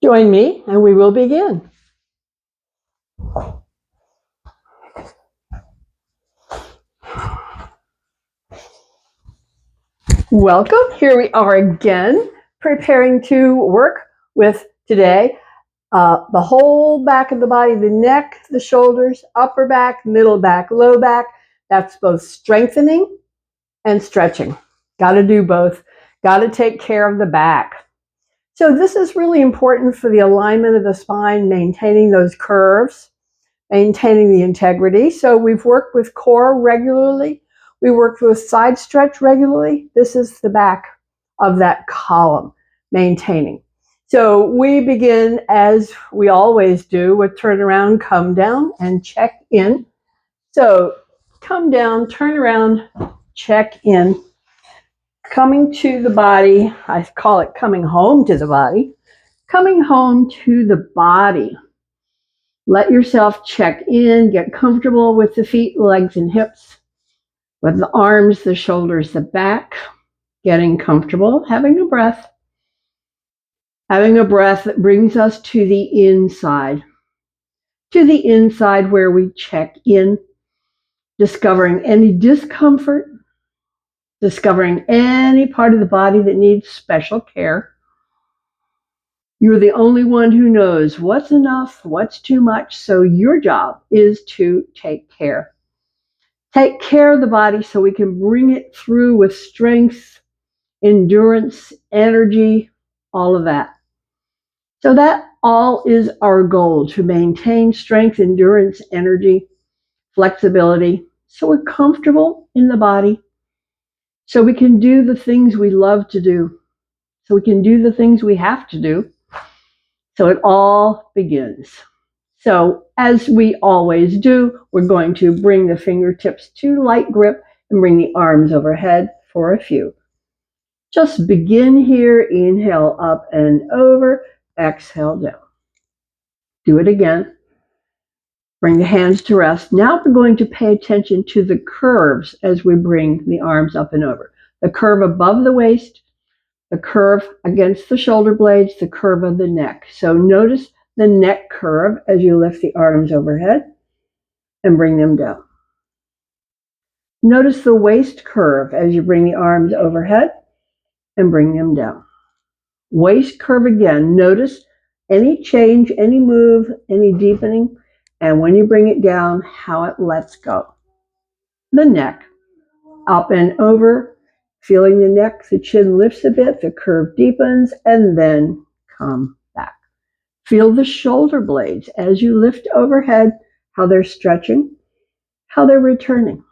Join me and we will begin. Welcome. Here we are again, preparing to work with today the whole back of the body, the neck, the shoulders, upper back, middle back, low back. That's both strengthening and stretching. Got to do both. Got to take care of the back. So this is really important for the alignment of the spine, maintaining those curves, maintaining the integrity. So we've worked with core regularly. We worked with side stretch regularly. This is the back of that column, maintaining. So we begin, as we always do, with turn around, come down, and check in. So come down, turn around, check in. Coming to the body, I call it coming home to the body. Coming home to the body. Let yourself check in, get comfortable with the feet, legs, and hips, with the arms, the shoulders, the back, getting comfortable, having a breath that brings us to the inside where we check in, discovering any discomfort, discovering any part of the body that needs special care. You're the only one who knows what's enough, what's too much, so your job is to take care. Take care of the body so we can bring it through with strength, endurance, energy, all of that. So that all is our goal, to maintain strength, endurance, energy, flexibility, so we're comfortable in the body, so we can do the things we love to do, so we can do the things we have to do. So it all begins. So as we always do, we're going to bring the fingertips to light grip and bring the arms overhead for a few. Just begin here. Inhale up and over. Exhale down. Do it again. Bring the hands to rest. Now we're going to pay attention to the curves as we bring the arms up and over. The curve above the waist, the curve against the shoulder blades, the curve of the neck. So notice the neck curve as you lift the arms overhead and bring them down. Notice the waist curve as you bring the arms overhead and bring them down. Waist curve again. Notice any change, any move, any deepening, and when you bring it down, how it lets go. The neck, up and over, feeling the neck, the chin lifts a bit, the curve deepens, and then come back. Feel the shoulder blades as you lift overhead, how they're stretching, how they're returning.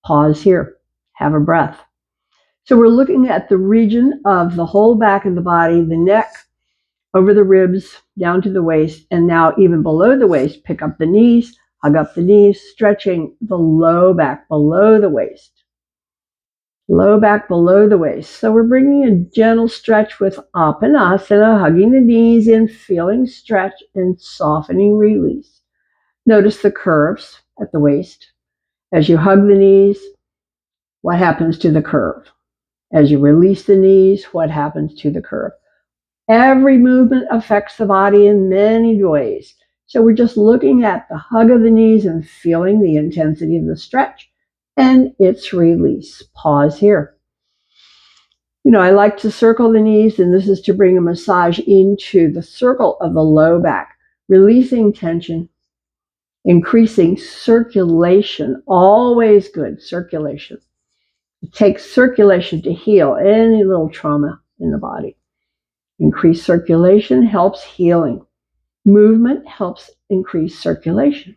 Pause here. Have a breath. So we're looking at the region of the whole back of the body, the neck, over the ribs, down to the waist, and now even below the waist, pick up the knees, hug up the knees, stretching the low back below the waist. Low back below the waist. So we're bringing a gentle stretch with Apanasana, hugging the knees in, feeling stretch and softening release. Notice the curves at the waist. As you hug the knees, what happens to the curve? As you release the knees, what happens to the curve? Every movement affects the body in many ways. So we're just looking at the hug of the knees and feeling the intensity of the stretch and its release. Pause here. I like to circle the knees, and this is to bring a massage into the circle of the low back, releasing tension, increasing circulation. Always good, circulation. It takes circulation to heal any little trauma in the body. Increased circulation helps healing. Movement helps increase circulation.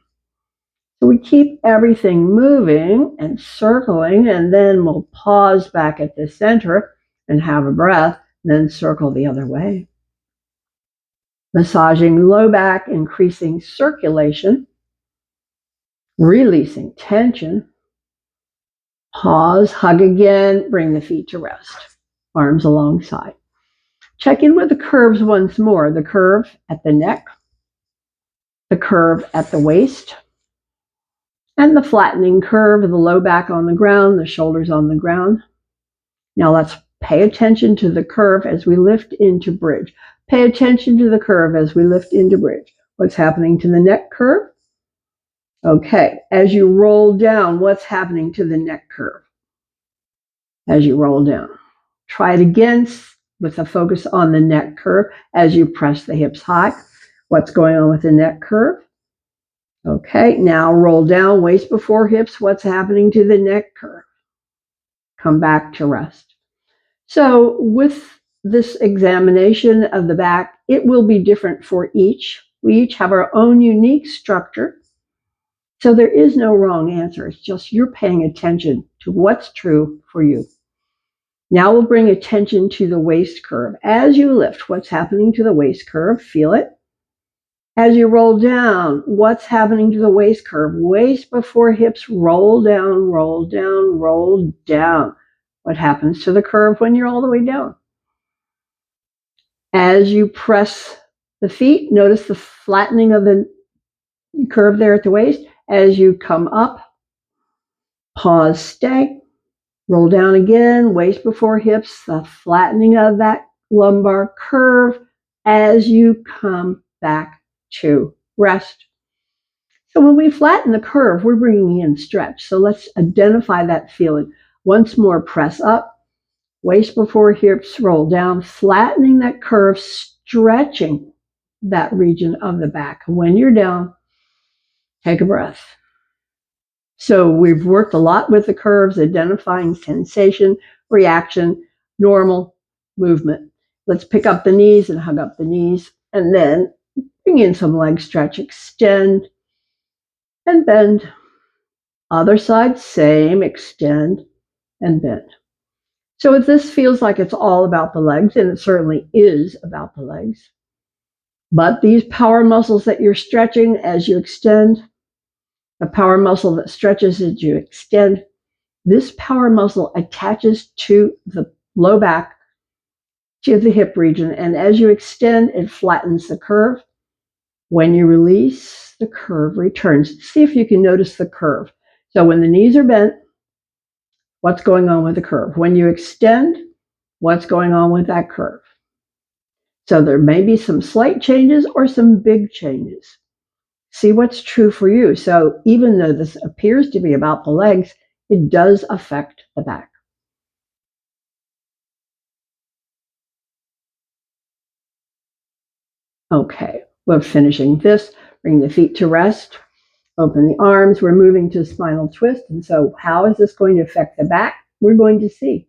So we keep everything moving and circling, and then we'll pause back at the center and have a breath, then circle the other way. Massaging low back, increasing circulation, releasing tension. Pause, hug again, bring the feet to rest. Arms alongside. Check in with the curves once more. The curve at the neck, the curve at the waist, and the flattening curve of the low back on the ground, the shoulders on the ground. Now let's pay attention to the curve as we lift into bridge. Pay attention to the curve as we lift into bridge. What's happening to the neck curve? Okay, as you roll down, what's happening to the neck curve? As you roll down. Try it again with a focus on the neck curve as you press the hips high. What's going on with the neck curve? Okay, now roll down, waist before hips. What's happening to the neck curve? Come back to rest. So with this examination of the back, it will be different for each. We each have our own unique structure. So there is no wrong answer. It's just you're paying attention to what's true for you. Now we'll bring attention to the waist curve. As you lift, what's happening to the waist curve? Feel it. As you roll down, what's happening to the waist curve? Waist before hips, roll down, roll down, roll down. What happens to the curve when you're all the way down? As you press the feet, notice the flattening of the curve there at the waist. As you come up, pause, stay, roll down again, waist before hips, the flattening of that lumbar curve as you come back to rest. So when we flatten the curve, we're bringing in stretch. So let's identify that feeling. Once more, press up, waist before hips, roll down, flattening that curve, stretching that region of the back. When you're down, take a breath. So we've worked a lot with the curves, identifying sensation, reaction, normal, movement. Let's pick up the knees and hug up the knees, and then bring in some leg stretch, extend and bend. Other side, same, extend and bend. So if this feels like it's all about the legs, and it certainly is about the legs, but these power muscles that you're stretching as you extend, the power muscle that stretches as you extend, this power muscle attaches to the low back, to the hip region, and as you extend, it flattens the curve. When you release, the curve returns. See if you can notice the curve. So when the knees are bent, what's going on with the curve? When you extend, what's going on with that curve? So there may be some slight changes or some big changes. See what's true for you. So even though this appears to be about the legs, it does affect the back. Okay, we're finishing this. Bring the feet to rest. Open the arms. We're moving to spinal twist. And so how is this going to affect the back? We're going to see.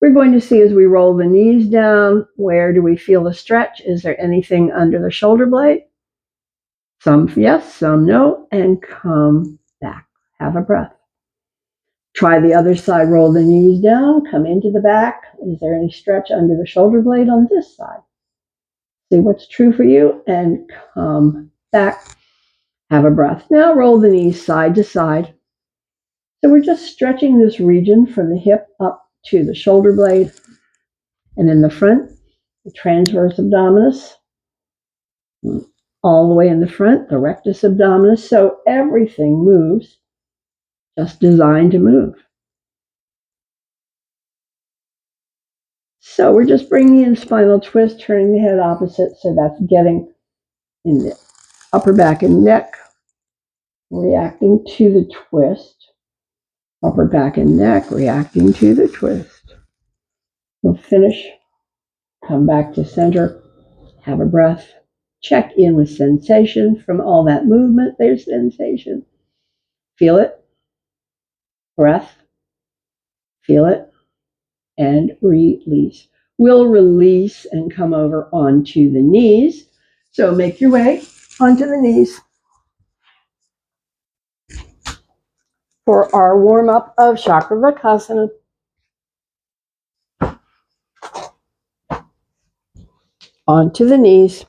We're going to see as we roll the knees down, where do we feel the stretch? Is there anything under the shoulder blade? Some yes, some no, and come back. Have a breath. Try the other side, roll the knees down, come into the back. Is there any stretch under the shoulder blade on this side? See what's true for you and come back. Have a breath. Now roll the knees side to side. So we're just stretching this region from the hip up to the shoulder blade. And in the front, the transverse abdominis, all the way in the front, the rectus abdominis. So everything moves, just designed to move. So we're just bringing in spinal twist, turning the head opposite. So that's getting in the upper back and neck, reacting to the twist. Upper back and neck, reacting to the twist. We'll finish, come back to center, have a breath, check in with sensation from all that movement. There's sensation. Feel it, breath, feel it, and release. We'll release and come over onto the knees. So make your way onto the knees for our warm-up of Chakravartasana. Onto the knees,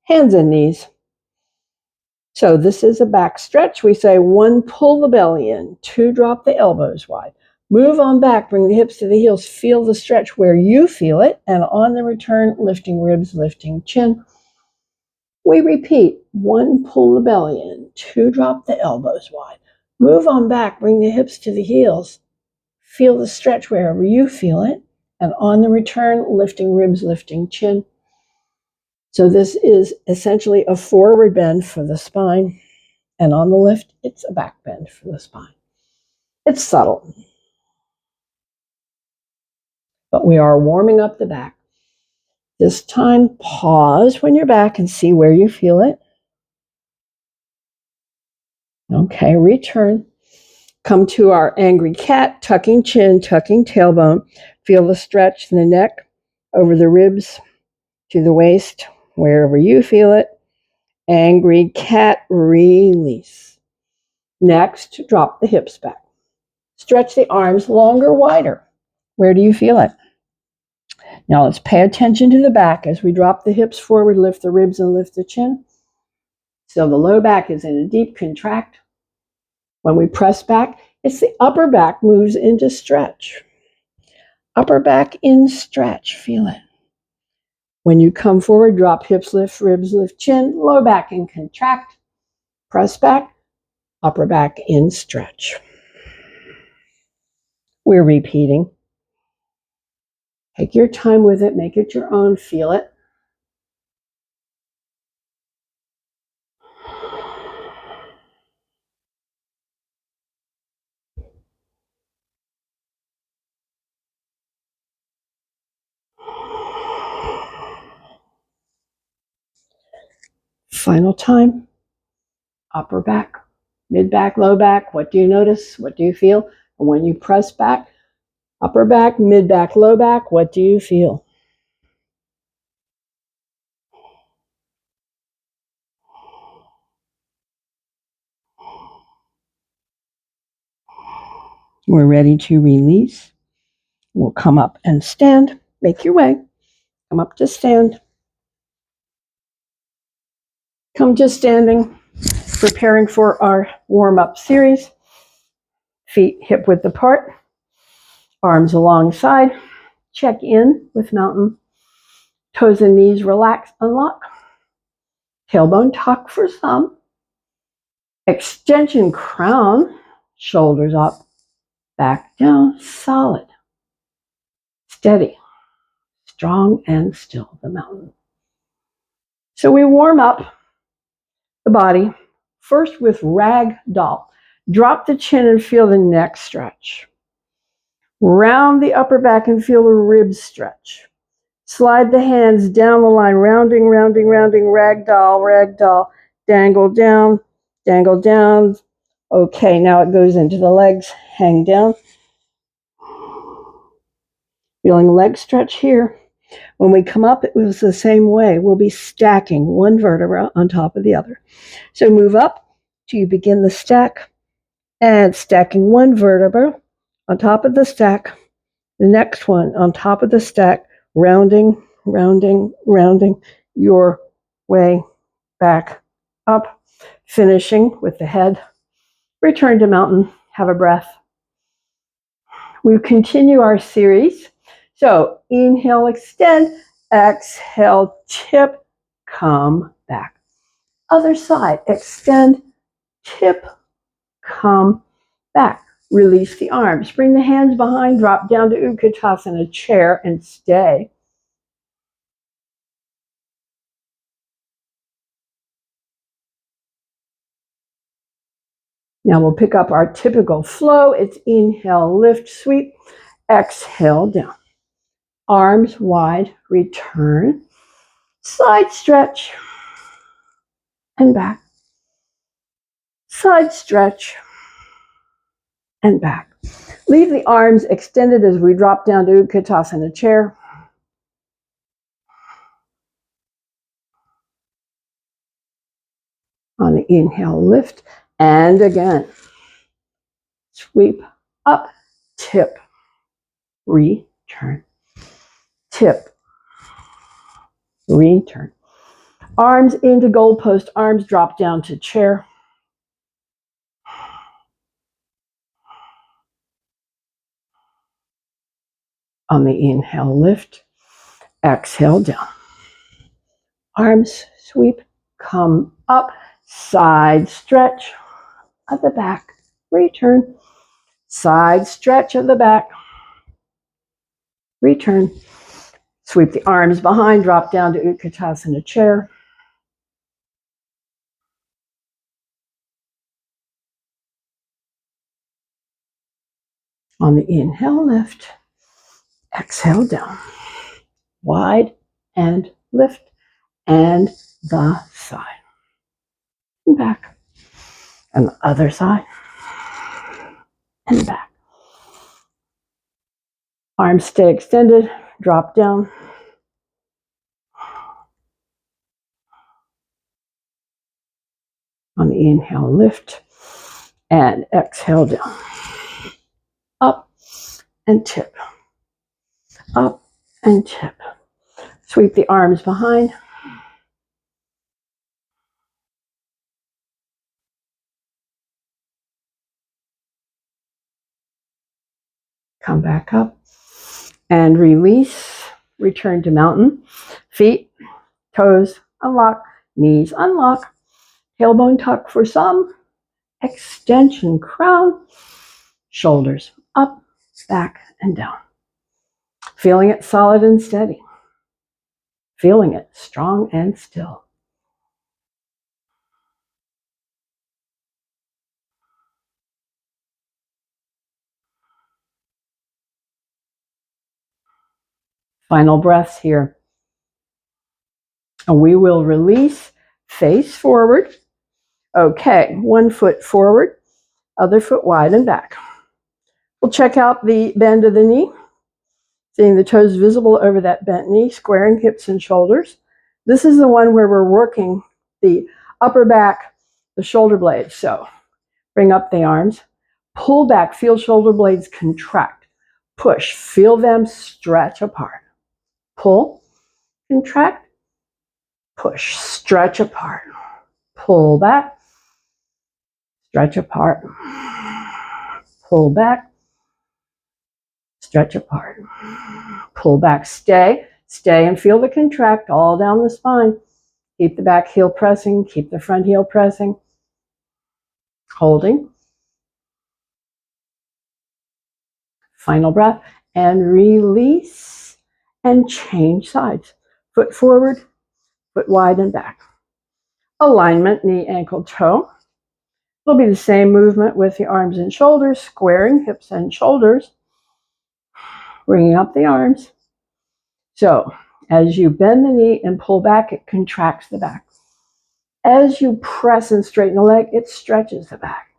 hands and knees. So this is a back stretch. We say 1, pull the belly in, 2, drop the elbows wide. Move on back, bring the hips to the heels, feel the stretch where you feel it, and on the return, lifting ribs, lifting chin. We repeat, 1, pull the belly in, 2, drop the elbows wide. Move on back, bring the hips to the heels, feel the stretch wherever you feel it, and on the return, lifting ribs, lifting chin. So this is essentially a forward bend for the spine, and on the lift, it's a back bend for the spine. It's subtle, but we are warming up the back. This time, pause when you're back and see where you feel it. Okay, return. Come to our angry cat, tucking chin, tucking tailbone. Feel the stretch in the neck, over the ribs, to the waist, wherever you feel it. Angry cat, release. Next, drop the hips back. Stretch the arms longer, wider. Where do you feel it? Now let's pay attention to the back as we drop the hips forward, lift the ribs and lift the chin. So the low back is in a deep contract. When we press back, it's the upper back moves into stretch. Upper back in stretch, feel it. When you come forward, drop hips, lift, ribs, lift, chin, low back in contract. Press back, upper back in stretch. We're repeating. Take your time with it, make it your own, feel it. Final time. Upper back, mid back, low back. What do you notice? What do you feel? And when you press back, upper back, mid back, low back, what do you feel? We're ready to release. We'll come up and stand. Make your way. Come up to stand. Come to standing. Preparing for our warm-up series. Feet hip width apart. Arms alongside. Check in with mountain. Toes and knees relax, unlock. Tailbone tuck for some. Extension crown. Shoulders up. Back down. Solid. Steady. Strong and still, the mountain. So we warm up the body first with rag doll. Drop the chin and feel the neck stretch. Round the upper back and feel the ribs stretch. Slide the hands down the line, rounding, rounding, rounding, rag doll, dangle down, dangle down. Okay, now it goes into the legs, hang down. Feeling leg stretch here. When we come up, it was the same way. We'll be stacking one vertebra on top of the other. So move up till you begin the stack and stacking one vertebra on top of the stack, the next one on top of the stack, rounding, rounding, rounding your way back up, finishing with the head. Return to mountain, have a breath. We continue our series. So inhale, extend, exhale, tip, come back. Other side, extend, tip, come back. Release the arms. Bring the hands behind, drop down to Utkatasana, chair, and stay. Now we'll pick up our typical flow. It's inhale, lift, sweep, exhale, down. Arms wide, return, side stretch, and back. Side stretch, and back. Leave the arms extended as we drop down to Utkatasana, chair. On the inhale, lift, and again. Sweep up, tip, return, tip, return. Arms into goalpost, arms drop down to chair. On the inhale, lift, exhale, down. Arms sweep, come up, side stretch at the back, return, side stretch at the back, return, Sweep the arms behind, drop down to Utkatasana chair. On the inhale, lift. Exhale, down. Wide and lift. And the side. And back. And the other side. And back. Arms stay extended. Drop down. On the inhale, lift. And exhale, down. Up and tip. Up and tip. Sweep the arms behind. Come back up and release. Return to mountain. Feet, toes, unlock. Knees, unlock. Tailbone tuck for some. Extension, crown. Shoulders up, back, and down. Feeling it solid and steady. Feeling it strong and still. Final breaths here. And we will release, face forward. Okay, one foot forward, other foot wide and back. We'll check out the bend of the knee, seeing the toes visible over that bent knee, squaring hips and shoulders. This is the one where we're working the upper back, the shoulder blades. So bring up the arms, pull back, feel shoulder blades contract, push, feel them stretch apart. Pull, contract, push, stretch apart. Pull back, stretch apart. Pull back, stretch apart. Pull back, stay and feel the contract all down the spine. Keep the back heel pressing, keep the front heel pressing. Holding. Final breath and release and change sides. Foot forward, foot wide and back. Alignment, knee, ankle, toe. It'll be the same movement with the arms and shoulders, squaring hips and shoulders, bringing up the arms. So as you bend the knee and pull back, it contracts the back. As you press and straighten the leg, it stretches the back.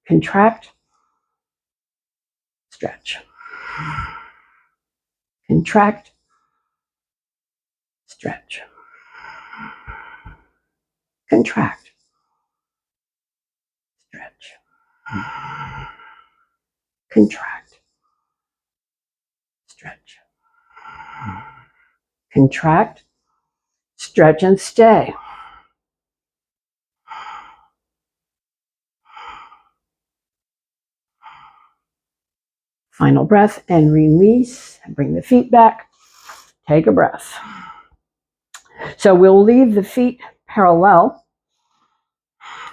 Contract, stretch. Contract, stretch. Contract, stretch. Contract, stretch. Contract, stretch and stay. Final breath and release. Bring the feet back. Take a breath. So we'll leave the feet parallel.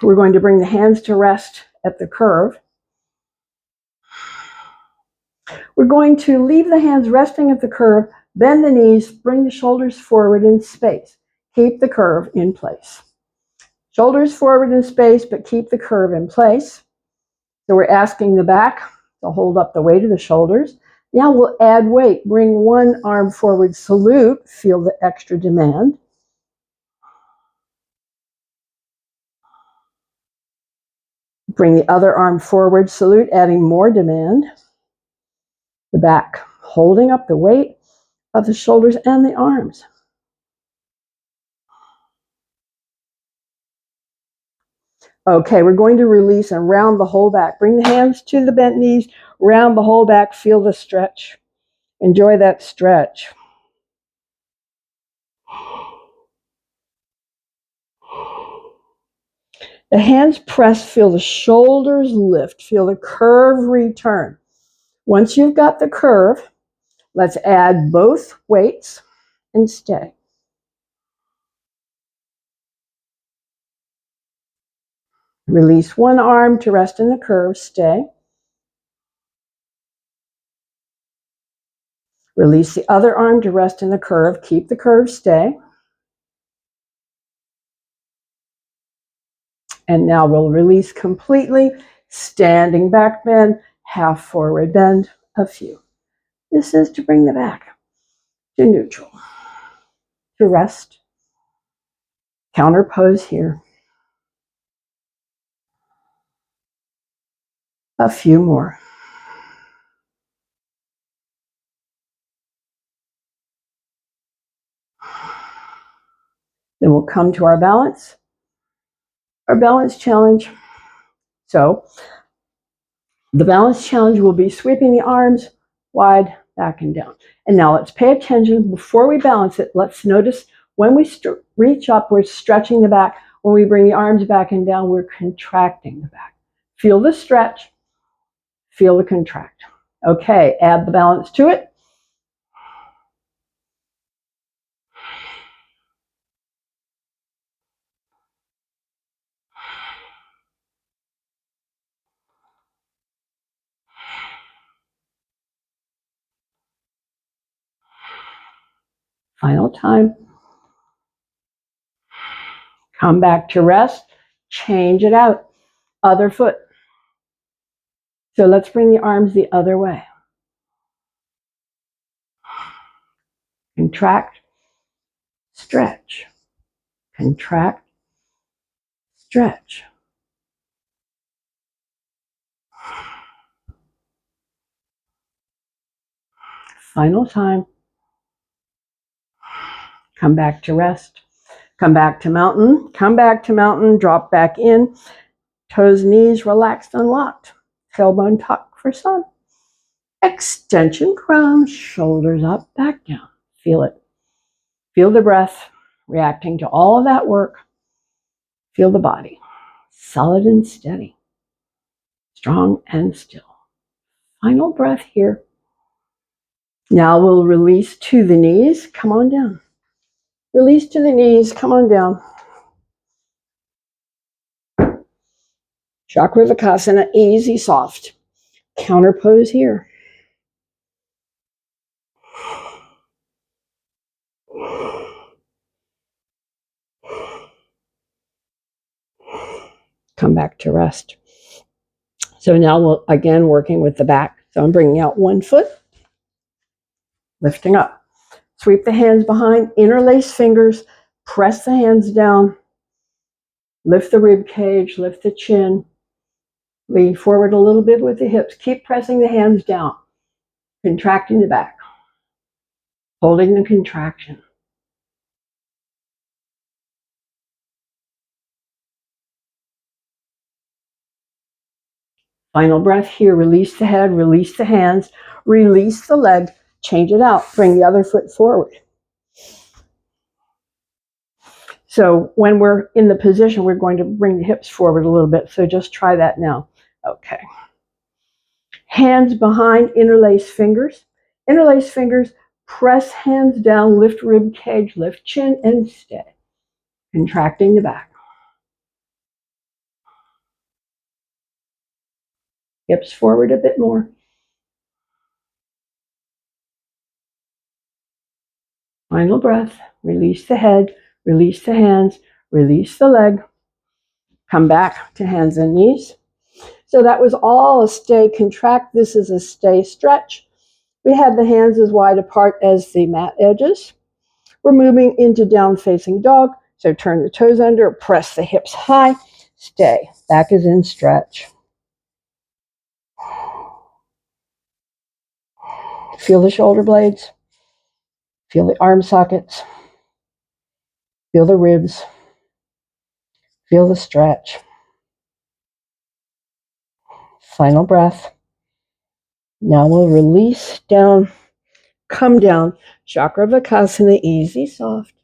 We're going to bring the hands to rest at the curve. We're going to leave the hands resting at the curve, bend the knees, bring the shoulders forward in space. Keep the curve in place. Shoulders forward in space, but keep the curve in place. So we're asking the back to hold up the weight of the shoulders. Now we'll add weight. Bring one arm forward, salute, feel the extra demand. Bring the other arm forward, salute, adding more demand. The back holding up the weight of the shoulders and the arms. Okay, we're going to release and round the whole back. Bring the hands to the bent knees, round the whole back, feel the stretch. Enjoy that stretch. The hands press, feel the shoulders lift, feel the curve return. Once you've got the curve, let's add both weights and stay. Release one arm to rest in the curve, stay. Release the other arm to rest in the curve. Keep the curve, stay. And now we'll release completely. Standing back bend, half forward bend, a few. This is to bring the back to neutral, to rest. Counter pose here. A few more. Then we'll come to our balance challenge. So the balance challenge will be sweeping the arms wide, back and down. And now let's pay attention before we balance it. Let's notice when we reach up, we're stretching the back. When we bring the arms back and down, we're contracting the back. Feel the stretch, feel the contract. Okay, add the balance to it. Final time. Come back to rest. Change it out. Other foot. So let's bring the arms the other way. Contract, stretch. Contract, stretch. Final time. Come back to rest. Come back to mountain. Come back to mountain. Drop back in. Toes, knees relaxed, unlocked. Tailbone tuck for sun. Extension crown. Shoulders up, back down. Feel it. Feel the breath reacting to all of that work. Feel the body. Solid and steady. Strong and still. Final breath here. Now we'll release to the knees. Come on down. Release to the knees. Come on down. Chakravarkasana, easy, soft. Counter pose here. Come back to rest. So now we'll again working with the back. So I'm bringing out one foot, lifting up. Sweep the hands behind, interlace fingers, press the hands down, lift the rib cage, lift the chin, lean forward a little bit with the hips. Keep pressing the hands down, contracting the back, holding the contraction. Final breath here. Release the head, release the hands, release the leg, change it out. Bring the other foot forward. So when we're in the position, we're going to bring the hips forward a little bit. So just try that now. Okay. Hands behind, interlace fingers. Interlace fingers, press hands down, lift rib cage, lift chin, and stay. Contracting the back. Hips forward a bit more. Final breath. Release the head, release the hands, release the leg. Come back to hands and knees. So that was all a stay contract. This is a stay stretch. We had the hands as wide apart as the mat edges. We're moving into down facing dog. So turn the toes under, press the hips high, stay. Back is in stretch. Feel the shoulder blades. Feel the arm sockets. Feel the ribs. Feel the stretch. Final breath. Now we'll release down, come down. Chakravarkasana, easy, soft.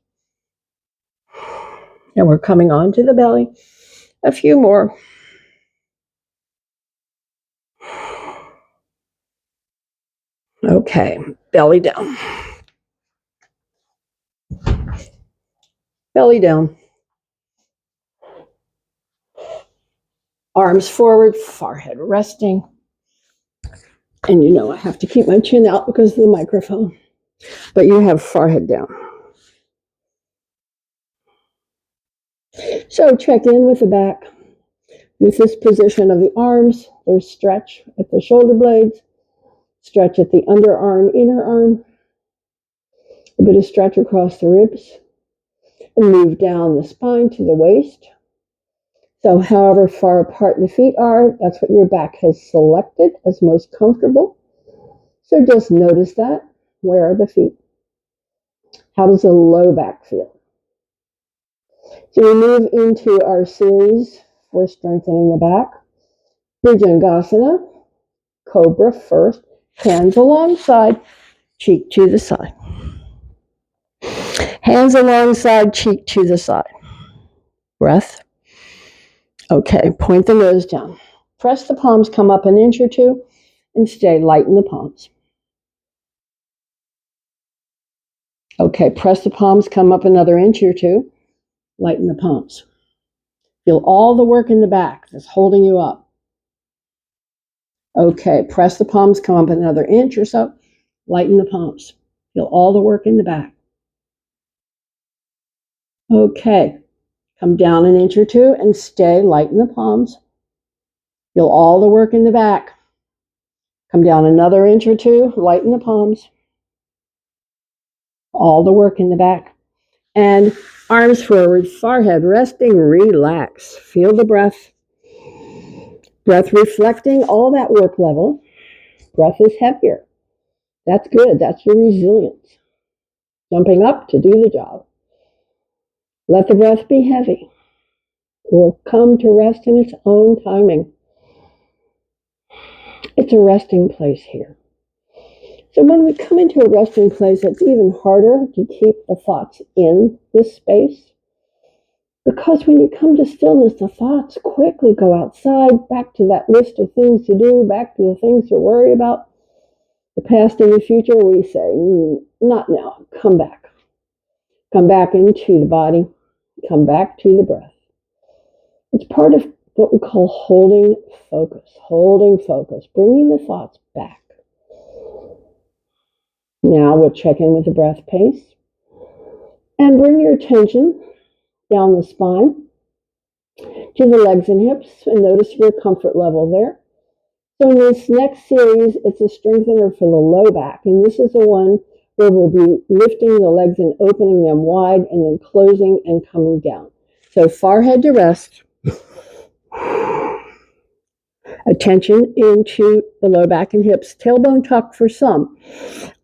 And we're coming onto the belly. A few more. Okay, belly down. Belly down. Arms forward, forehead resting. And you know I have to keep my chin out because of the microphone. but you have forehead down. So check in with the back. With this position of the arms, there's stretch at the shoulder blades, stretch at the underarm, inner arm, a bit of stretch across the ribs, and move down the spine to the waist. So however far apart the feet are, that's what your back has selected as most comfortable. So just notice that. Where are the feet? How does the low back feel? So we move into our series for strengthening the back. Bhujangasana, Cobra first, hands alongside, cheek to the side. Hands alongside, cheek to the side. Breath. Okay, point the nose down. Press the palms, come up an inch or two, and stay light in the palms. Okay, press the palms, come up another inch or two, lighten the palms. Feel all the work in the back that's holding you up. Okay, press the palms, come up another inch or so, lighten the palms. Feel all the work in the back. Okay, come down an inch or two and stay, lighten the palms. Feel all the work in the back. Come down another inch or two, lighten the palms. All the work in the back. And arms forward, forehead resting, relax. Feel the breath. Breath reflecting all that work level. Breath is heavier. That's good. That's your resilience. Jumping up to do the job. Let the breath be heavy. It will come to rest in its own timing. It's a resting place here. So when we come into a resting place, it's even harder to keep the thoughts in this space. Because when you come to stillness, the thoughts quickly go outside, back to that list of things to do, back to the things to worry about. The past and the future, we say, not now, come back. Come back into the body, come back to the breath. It's part of what we call holding focus, bringing the thoughts back. Now we'll check in with the breath pace and bring your attention down the spine to the legs and hips and notice your comfort level there. So in this next series, it's a strengthener for the low back, and this is the one where we'll be lifting the legs and opening them wide and then closing and coming down. So forehead to rest. Attention into the low back and hips. Tailbone tuck for some.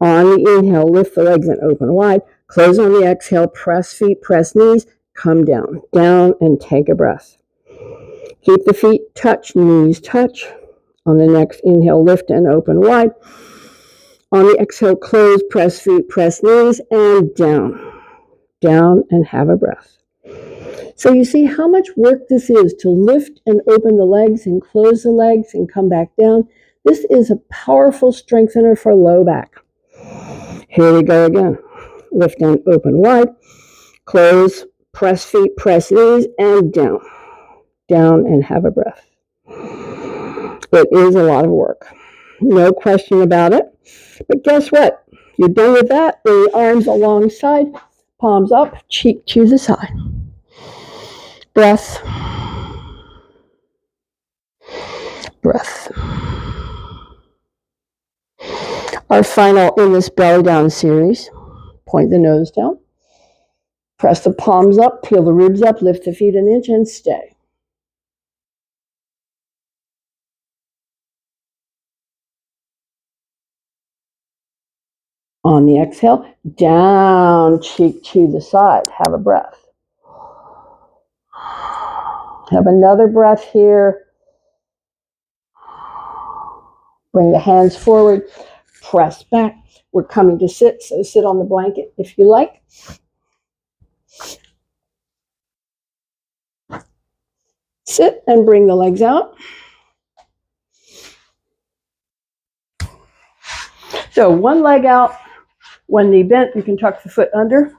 On the inhale, lift the legs and open wide. Close on the exhale, press feet, press knees, come down. Down and take a breath. Keep the feet touch, knees touch. On the next inhale, lift and open wide. On the exhale, close, press feet, press knees, and down. Down and have a breath. So you see how much work this is to lift and open the legs and close the legs and come back down. This is a powerful strengthener for low back. Here we go again. Lift and open wide. Close, press feet, press knees, and down. Down and have a breath. It is a lot of work. No question about it. But guess what? You're done with that. Bring the arms alongside, palms up, cheek to the side. Breath. Breath. Our final in this belly down series. Point the nose down. Press the palms up, peel the ribs up, lift the feet an inch and stay. On the exhale, down, cheek to the side. Have a breath. Have another breath here. Bring the hands forward. Press back. We're coming to sit, so sit on the blanket if you like. Sit and bring the legs out. So one leg out, one knee bent, you can tuck the foot under.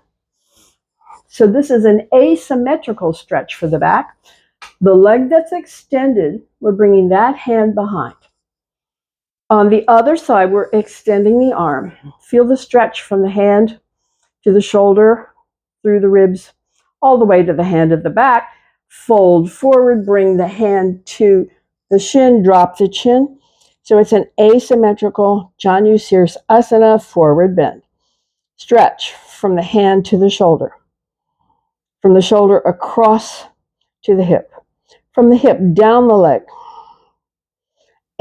So this is an asymmetrical stretch for the back. The leg that's extended, we're bringing that hand behind. On the other side, we're extending the arm. Feel the stretch from the hand to the shoulder, through the ribs, all the way to the hand of the back. Fold forward, bring the hand to the shin, drop the chin. So it's an asymmetrical Janu Sirsasana forward bend. Stretch from the hand to the shoulder, from the shoulder across to the hip, from the hip down the leg.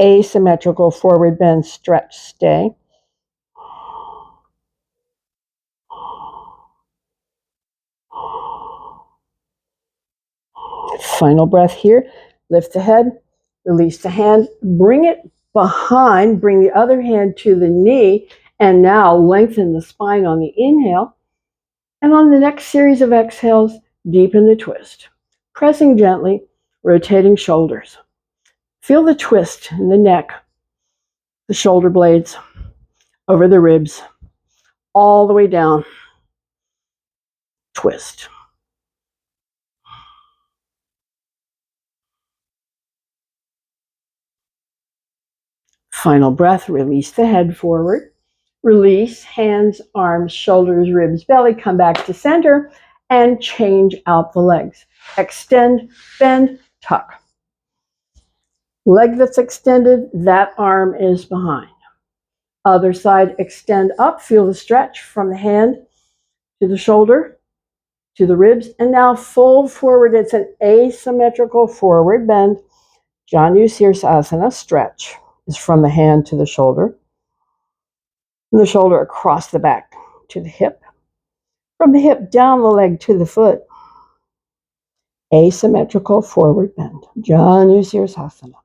Asymmetrical forward bend, stretch, stay. Final breath here. Lift the head, release the hand, bring it behind, bring the other hand to the knee, and now lengthen the spine on the inhale. And on the next series of exhales, deepen the twist. Pressing gently, rotating shoulders. Feel the twist in the neck, the shoulder blades, over the ribs, all the way down. Twist. Final breath, release the head forward. Release, hands, arms, shoulders, ribs, belly, come back to center and change out the legs. Extend, bend, tuck. Leg that's extended, that arm is behind. Other side, extend up, feel the stretch from the hand to the shoulder, to the ribs, and now fold forward. It's an asymmetrical forward bend. Janu Sirsasana, stretch is from the hand to the shoulder, from the shoulder across the back to the hip, from the hip down the leg to the foot. Asymmetrical forward bend. Janu Sirsasana.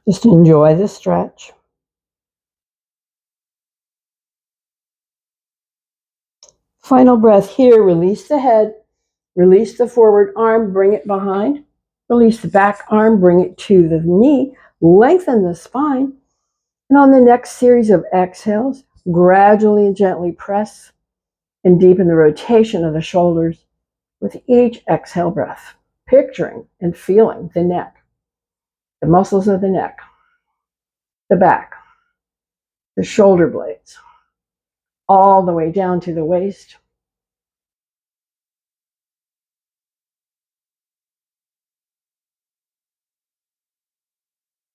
Just enjoy the stretch. Final breath here. Release the head. Release the forward arm. Bring it behind. Release the back arm. Bring it to the knee. Lengthen the spine. And on the next series of exhales, gradually and gently press and deepen the rotation of the shoulders with each exhale breath, picturing and feeling the neck, the muscles of the neck, the back, the shoulder blades, all the way down to the waist.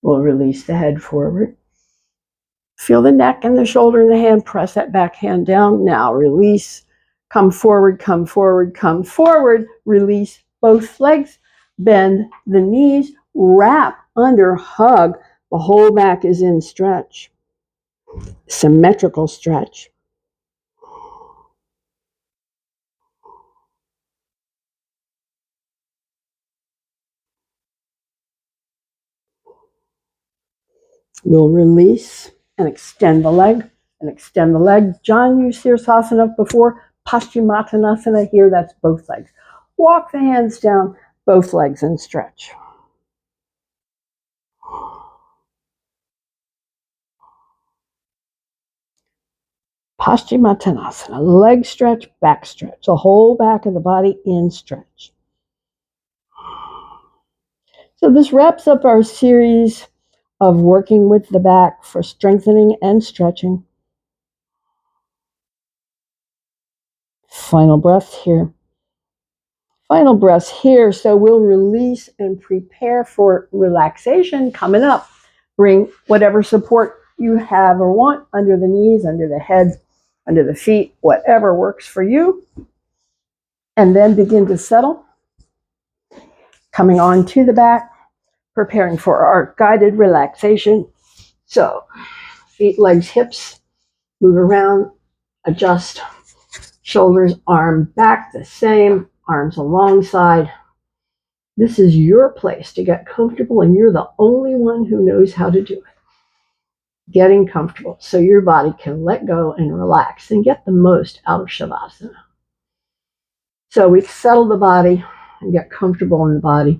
We'll release the head forward. Feel the neck and the shoulder and the hand. Press that back hand down. Now release. Come forward, come forward, come forward. Release both legs. Bend the knees. Wrap under, hug. The whole back is in stretch. Symmetrical stretch. We'll release and extend the leg. And extend the leg. Janu Sirsasana before. Paschimottanasana here, that's both legs. Walk the hands down, both legs, and stretch. Paschimottanasana, leg stretch, back stretch. The whole back of the body in stretch. So this wraps up our series of working with the back for strengthening and stretching. Final breath here. Final breaths here. So we'll release and prepare for relaxation coming up. Bring whatever support you have or want under the knees, under the head, under the feet, whatever works for you. And then begin to settle. Coming on to the back, preparing for our guided relaxation. So feet, legs, hips, move around, adjust. Shoulders, arm back the same, arms alongside. This is your place to get comfortable, and you're the only one who knows how to do it. Getting comfortable so your body can let go and relax and get the most out of Shavasana. So we settle the body and get comfortable in the body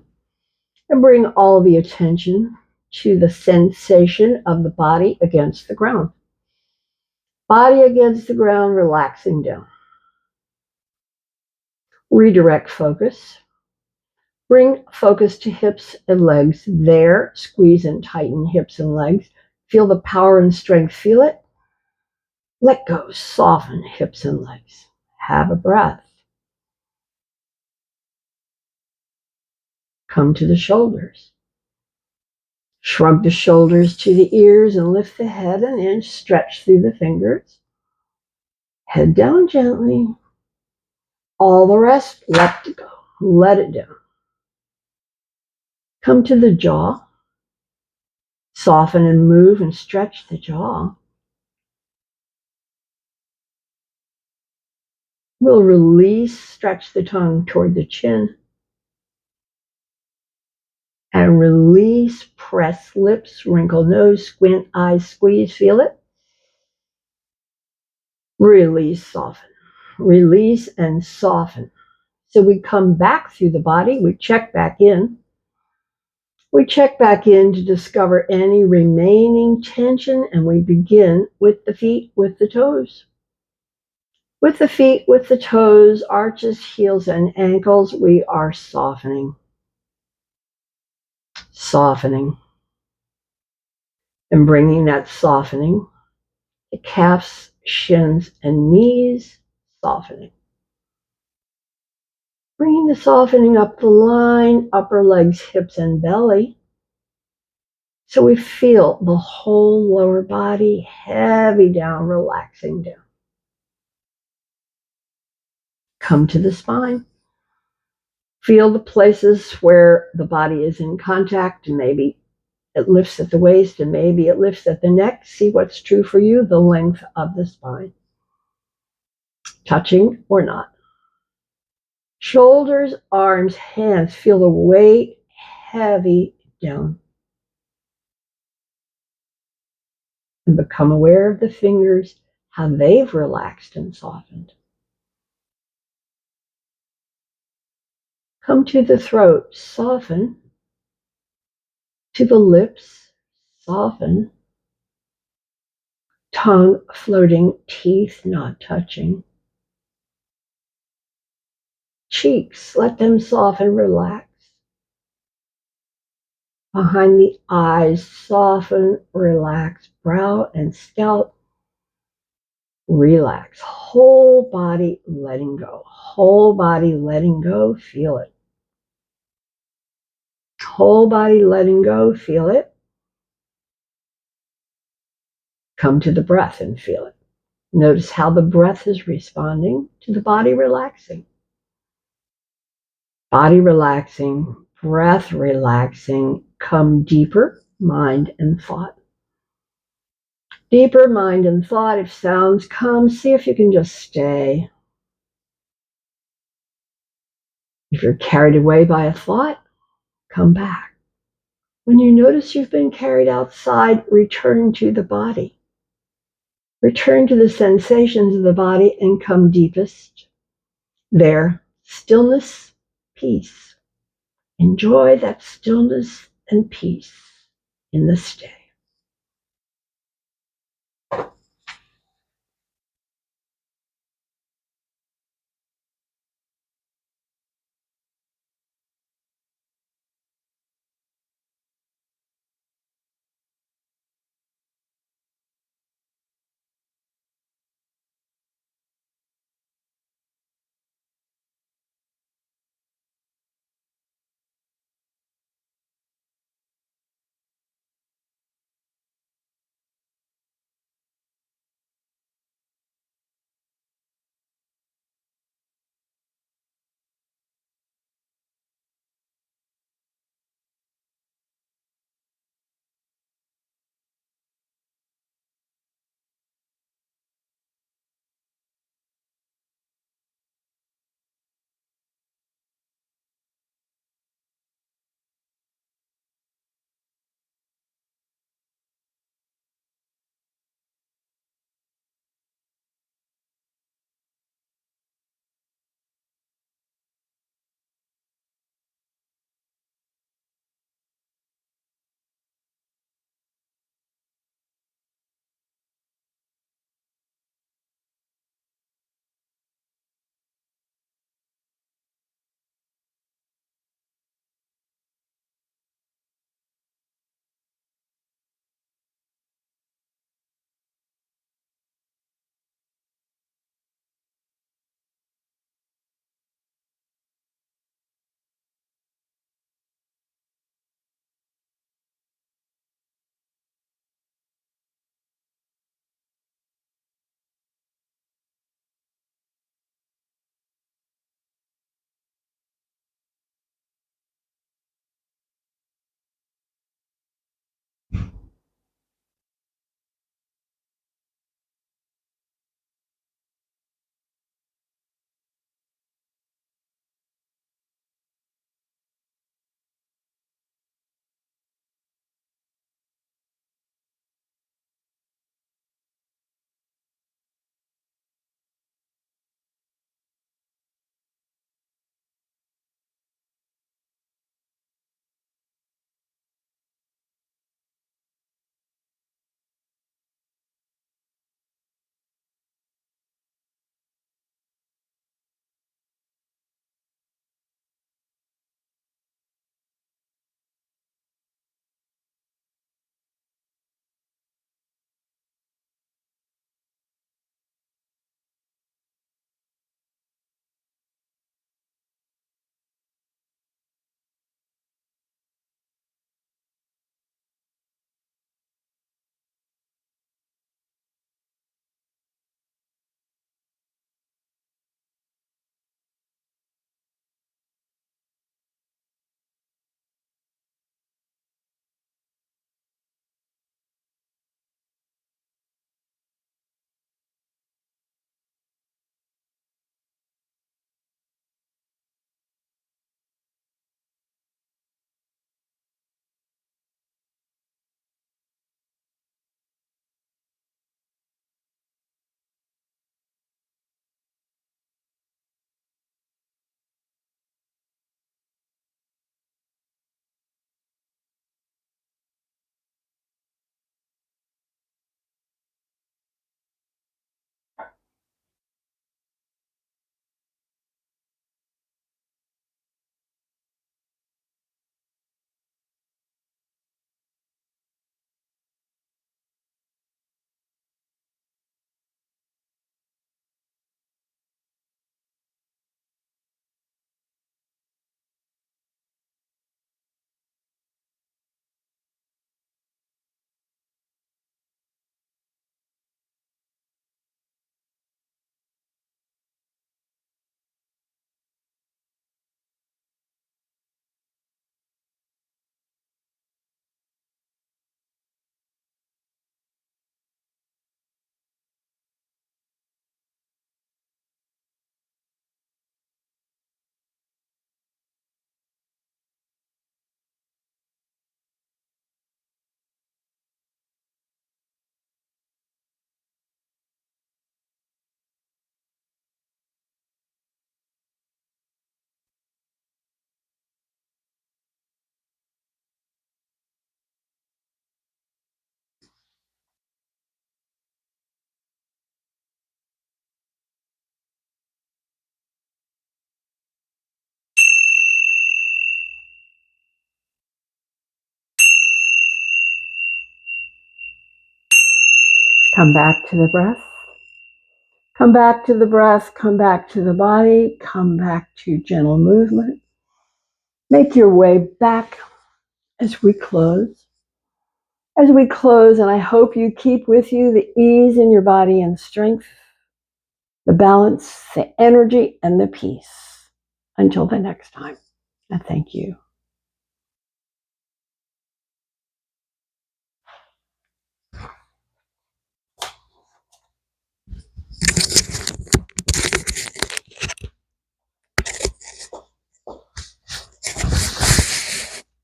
and bring all the attention to the sensation of the body against the ground. Body against the ground, relaxing down. Redirect focus. Bring focus to hips and legs. There, squeeze and tighten hips and legs. Feel the power and strength. Feel it. Let go. Soften hips and legs. Have a breath. Come to the shoulders. Shrug the shoulders to the ears and lift the head an inch. Stretch through the fingers. Head down gently. All the rest, let it go. Let it down. Come to the jaw. Soften and move and stretch the jaw. We'll release, stretch the tongue toward the chin. And release, press lips, wrinkle nose, squint eyes, squeeze, feel it. Release, soften. Release and soften. So we come back through the body, we check back in. We check back in to discover any remaining tension, and we begin with the feet, with the toes. With the feet, with the toes, arches, heels, and ankles, we are softening. Softening. And bringing that softening to calves, shins, and knees, softening. Bringing the softening up the line, upper legs, hips, and belly. So we feel the whole lower body heavy down, relaxing down. Come to the spine. Feel the places where the body is in contact, and maybe it lifts at the waist and maybe it lifts at the neck. See what's true for you, the length of the spine. Touching or not. Shoulders, arms, hands, feel the weight heavy down. And become aware of the fingers, how they've relaxed and softened. Come to the throat, soften. To the lips, soften. Tongue floating, teeth not touching. Cheeks, let them soften, relax. Behind the eyes, soften, relax. Brow and scalp, relax. Whole body letting go. Whole body letting go, feel it. Whole body letting go, feel it. Come to the breath and feel it. Notice how the breath is responding to the body relaxing. Body relaxing, breath relaxing. Come deeper, mind and thought. Deeper mind and thought. If sounds come, see if you can just stay. If you're carried away by a thought, come back. When you notice you've been carried outside, return to the body. Return to the sensations of the body and come deepest. There, stillness, peace. Enjoy that stillness and peace in the stay. Come back to the breath. Come back to the breath. Come back to the body. Come back to gentle movement. Make your way back as we close. As we close, and I hope you keep with you the ease in your body and strength, the balance, the energy, and the peace. Until the next time, and thank you.